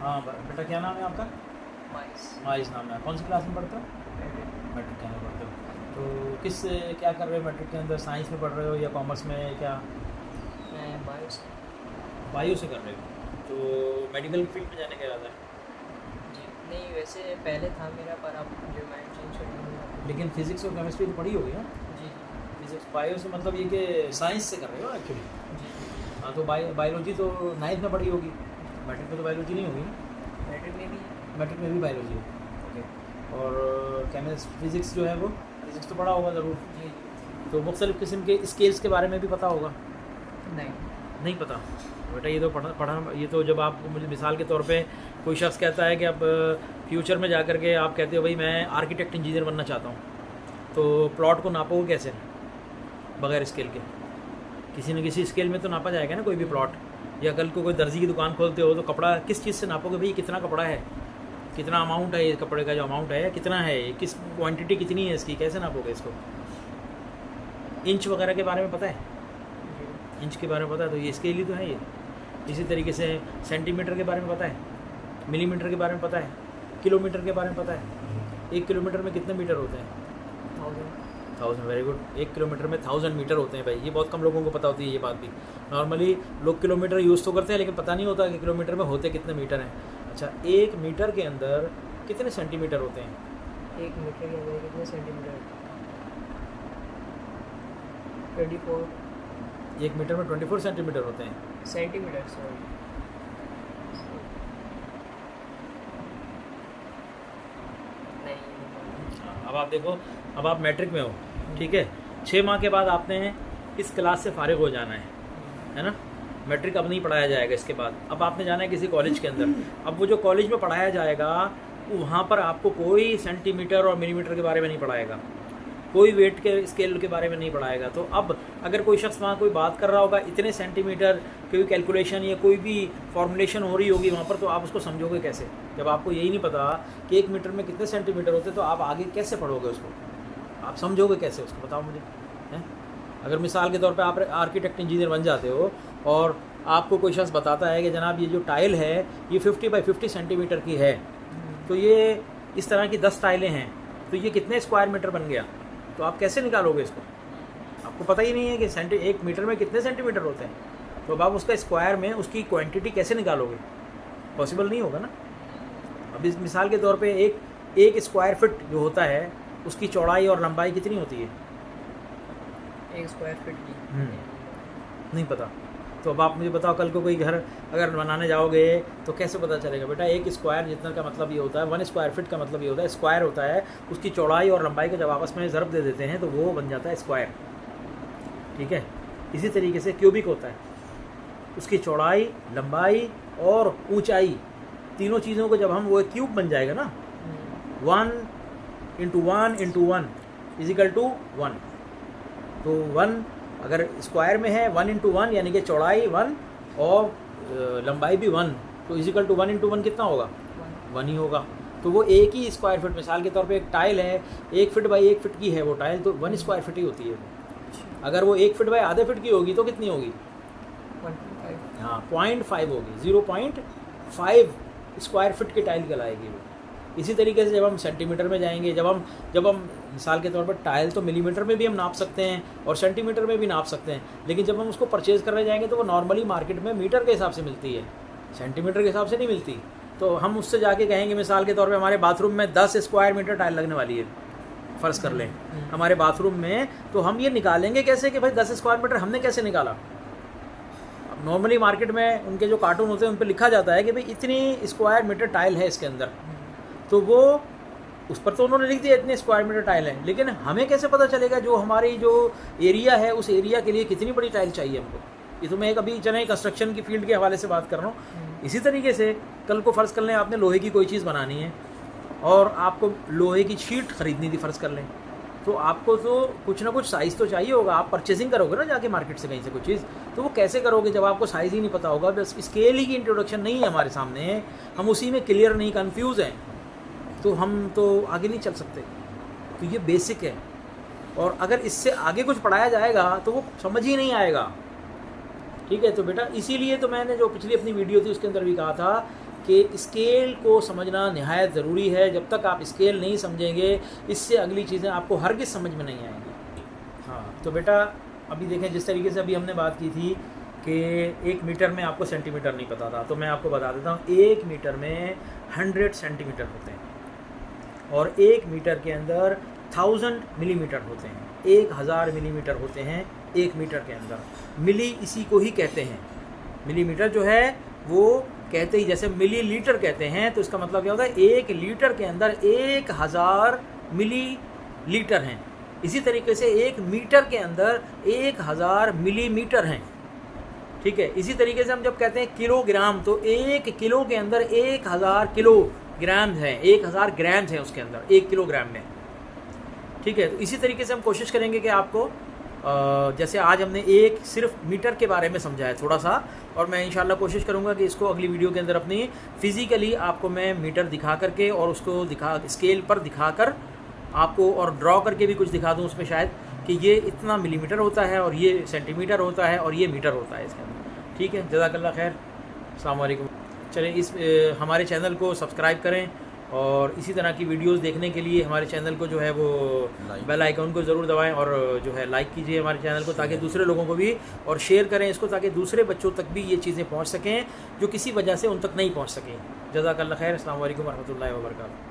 हाँ बेटा, क्या नाम है आपका? माइस। माइस नाम है। कौन सी क्लास में पढ़ते हो? मैट्रिक के अंदर पढ़ते हो। तो किस क्या कर रहे हो मैट्रिक के अंदर? साइंस में पढ़ रहे हो या कॉमर्स में, क्या? मैं बायो से। बायो से कर रहे हो, तो मेडिकल फील्ड में जाने का इरादा है? जी नहीं, वैसे पहले था मेरा, पर अब जो माइंड चेंज कर दूँगा। लेकिन फिजिक्स और केमिस्ट्री तो पढ़ी होगी ना? जी फिजिक्स बायो से मतलब ये कि साइंस से कर रहे हो एक्चुअली। जी। हाँ, तो बायोलॉजी तो 9th में पढ़ी होगी। मैट्रिक में तो बायोलॉजी नहीं होगी ना? मैट्रिक में भी। मैट्रिक में भी बायोलॉजी है। ओके। और केमिस्ट्री फिजिक्स जो है वो फिजिक्स तो पढ़ा होगा ज़रूर। जी। तो मुख्तलिफ़ किस्म के स्केल्स के बारे में भी पता होगा? नहीं। नहीं पता? बेटा ये तो पढ़ा ये तो जब आप मुझे मिसाल के तौर पे कोई शख्स कहता है कि अब फ्यूचर में जा कर के आप कहते हो भाई मैं आर्किटेक्ट इंजीनियर बनना चाहता हूँ, तो प्लॉट को नापोगे कैसे बगैर स्केल के? किसी न किसी स्केल में तो नापा जाएगा ना कोई भी प्लॉट। या कल को कोई दर्जी की दुकान खोलते हो तो कपड़ा किस चीज़ से नापोगे भाई? कितना कपड़ा है, कितना अमाउंट है, ये कपड़े का जो अमाउंट है कितना है, किस क्वांटिटी कितनी है इसकी, कैसे नापोगे इसको? इंच वगैरह के बारे में पता है? जी। इंच के बारे में पता है, तो ये स्केल ही तो है ये। इसी तरीके से सेंटीमीटर के बारे में पता है, मिलीमीटर के बारे में पता है, किलोमीटर के बारे में पता है। 1 किलोमीटर में कितने मीटर होते हैं? 1000। Very good. 1 किलोमीटर में 1000 मीटर होते हैं भाई। ये बहुत कम लोगों को पता होती है ये बात भी। नॉर्मली लोग किलोमीटर यूज़ तो करते हैं लेकिन पता नहीं होता कि किलोमीटर में होते कितने मीटर हैं। अच्छा, 1 मीटर के अंदर कितने सेंटीमीटर होते हैं? 1 मीटर के अंदर कितने सेंटीमीटर? 24 1 मीटर में 24 सेंटीमीटर होते हैं। Centimetre, sorry. नहीं। अब आप देखो, अब आप मैट्रिक में हो, ठीक है। 6 माह के बाद आपने इस क्लास से फारिग हो जाना है ना? मैट्रिक अब नहीं पढ़ाया जाएगा इसके बाद। अब आपने जाना है किसी कॉलेज के अंदर। अब वो जो कॉलेज में पढ़ाया जाएगा वहाँ पर आपको कोई सेंटीमीटर और मिलीमीटर के बारे में नहीं पढ़ाएगा, कोई वेट के स्केल के बारे में नहीं पढ़ाएगा। तो अब अगर कोई शख्स वहाँ कोई बात कर रहा होगा इतने सेंटीमीटर, कोई कैलकुलेशन या कोई भी फॉर्मुलेशन हो रही होगी वहाँ पर, तो आप उसको समझोगे कैसे? जब आपको यही नहीं पता कि 1 मीटर में कितने सेंटीमीटर होते, तो आप आगे कैसे पढ़ोगे उसको? आप समझोगे कैसे उसको, बताओ मुझे, हैं? अगर मिसाल के तौर पे आप आर्किटेक्ट इंजीनियर बन जाते हो और आपको कोई शख्स बताता है कि जनाब ये जो टाइल है ये 50 बाई 50 सेंटीमीटर की है, तो ये इस तरह की 10 टाइलें हैं, तो ये कितने स्क्वायर मीटर बन गया, तो आप कैसे निकालोगे इसको? आपको पता ही नहीं है कि 1 मीटर में कितने सेंटीमीटर होते हैं, तो अब आप उसका स्क्वायर में उसकी क्वांटिटी कैसे निकालोगे? पॉसिबल नहीं होगा ना। अब इस मिसाल के तौर पे एक स्क्वायर फिट जो होता है उसकी चौड़ाई और लंबाई कितनी होती है? 1 स्क्वायर फीट की नहीं पता? तो अब आप मुझे बताओ, कल को कोई घर अगर बनाने जाओगे तो कैसे पता चलेगा? बेटा 1 स्क्वायर जितना का मतलब ये होता है, 1 स्क्वायर फिट का मतलब ये होता है, स्क्वायर होता है उसकी चौड़ाई और लंबाई को जब आपस में ज़रब दे देते हैं तो वो बन जाता है स्क्वायर, ठीक है। इसी तरीके से क्यूबिक होता है, उसकी चौड़ाई, लंबाई और ऊंचाई, तीनों चीज़ों को जब हम, वो क्यूब बन जाएगा ना, 1 × 1 × 1 = 1। तो 1 अगर स्क्वायर में है 1 × 1 यानी कि चौड़ाई 1 और लंबाई भी 1, तो = 1 × 1 कितना होगा? 1 ही होगा। तो वो एक ही स्क्वायर फिट, मिसाल के तौर पे एक टाइल है 1 फीट बाई 1 फीट की है वो टाइल, तो 1 स्क्वायर फिट ही होती है। अगर वो 1 फीट बाई आधे फीट की होगी तो कितनी होगी? 1.5। हाँ, 0.5 होगी, 0.5 स्क्वायर फिट की टाइल कहलाएगी वो। इसी तरीके से जब हम सेंटीमीटर में जाएंगे, जब हम मिसाल के तौर पर टाइल तो मिलीमीटर में भी हम नाप सकते हैं और सेंटीमीटर में भी नाप सकते हैं, लेकिन जब हम उसको परचेज़ करने जाएंगे तो वो नॉर्मली मार्केट में मीटर के हिसाब से मिलती है, सेंटीमीटर के हिसाब से नहीं मिलती। तो हम उससे जाके कहेंगे मिसाल के तौर पे हमारे बाथरूम में 10 स्क्वायर मीटर टाइल लगने वाली है, फ़र्ज़ कर लें हमारे बाथरूम में, तो हम ये निकालेंगे कैसे कि भाई 10 स्क्वायर मीटर हमने कैसे निकाला? अब नॉर्मली मार्केट में उनके जो कार्टून होते हैं उन पर लिखा जाता है कि भाई इतनी स्क्वायर मीटर टाइल है इसके अंदर, तो वो उस पर तो उन्होंने लिख दिया इतने स्क्वायर मीटर टाइल है, लेकिन हमें कैसे पता चलेगा जो हमारी जो एरिया है उस एरिया के लिए कितनी बड़ी टाइल चाहिए हमको? ये तो मैं एक अभी चले कंस्ट्रक्शन की फील्ड के हवाले से बात कर रहा हूँ। इसी तरीके से कल को फ़र्ज़ कर लें आपने लोहे की कोई चीज़ बनानी है और आपको लोहे की शीट ख़रीदनी थी, फ़र्ज़ कर लें, तो आपको तो कुछ ना कुछ साइज़ तो चाहिए होगा। आप परचेजिंग करोगे ना जाके मार्केट से कहीं से कुछ चीज़, तो वो कैसे करोगे जब आपको साइज़ ही नहीं पता होगा? बस स्केल ही की इंट्रोडक्शन नहीं है हमारे सामने, हम उसी में क्लियर नहीं, कन्फ्यूज़ हैं, तो हम तो आगे नहीं चल सकते। तो ये बेसिक है, और अगर इससे आगे कुछ पढ़ाया जाएगा तो वो समझ ही नहीं आएगा, ठीक है। तो बेटा इसीलिए तो मैंने जो पिछली अपनी वीडियो थी उसके अंदर भी कहा था कि स्केल को समझना नहायत ज़रूरी है। जब तक आप स्केल नहीं समझेंगे, इससे अगली चीज़ें आपको हरगिज़ समझ में नहीं आएंगी। हाँ, तो बेटा अभी देखें, जिस तरीके से अभी हमने बात की थी कि 1 मीटर में आपको सेंटीमीटर नहीं पता था, तो मैं आपको बता देता हूँ 1 मीटर में 100 सेंटीमीटर होते हैं और 1 मीटर के अंदर 1000 मिलीमीटर होते हैं, 1000 मिलीमीटर होते हैं 1 मीटर के अंदर। मिली इसी को ही कहते हैं, मिलीमीटर जो है वो कहते ही, जैसे मिली लीटर कहते हैं तो इसका मतलब क्या होता है, 1 लीटर के अंदर 1000 मिली लीटर हैं। इसी तरीके से 1 मीटर के अंदर 1000 मिलीमीटर हैं, ठीक है। इसी तरीके से हम जब कहते हैं किलोग्राम, तो 1 किलो के अंदर 1000 किलोग्राम हैं, 1000 ग्राम्स हैं उसके अंदर 1 किलोग्राम में, ठीक है। तो इसी तरीके से हम कोशिश करेंगे कि आपको जैसे आज हमने एक सिर्फ मीटर के बारे में समझा है थोड़ा सा, और मैं इंशाल्लाह कोशिश करूंगा कि इसको अगली वीडियो के अंदर अपनी फ़िज़िकली आपको मैं मीटर दिखा करके और उसको स्केल पर दिखा कर आपको और ड्रॉ करके भी कुछ दिखा दूं उसमें, शायद कि ये इतना मिलीमीटर होता है और ये सेंटीमीटर होता है और ये मीटर होता है इसके अंदर, ठीक है। जज़ाकल्लाह खैर, अस्सलाम वालेकुम। चलें, इस हमारे चैनल को सब्सक्राइब करें और इसी तरह की वीडियोस देखने के लिए हमारे चैनल को जो है वो बेल आइकन को ज़रूर दबाएं और जो है लाइक कीजिए हमारे चैनल को, ताकि दूसरे लोगों को भी, और शेयर करें इसको ताकि दूसरे बच्चों तक भी ये चीज़ें पहुंच सकें जो किसी वजह से उन तक नहीं पहुंच सकें। जज़ाकल्लाह खैर, अस्सलाम वालेकुम रहमतुल्लाहि व बरकातहू।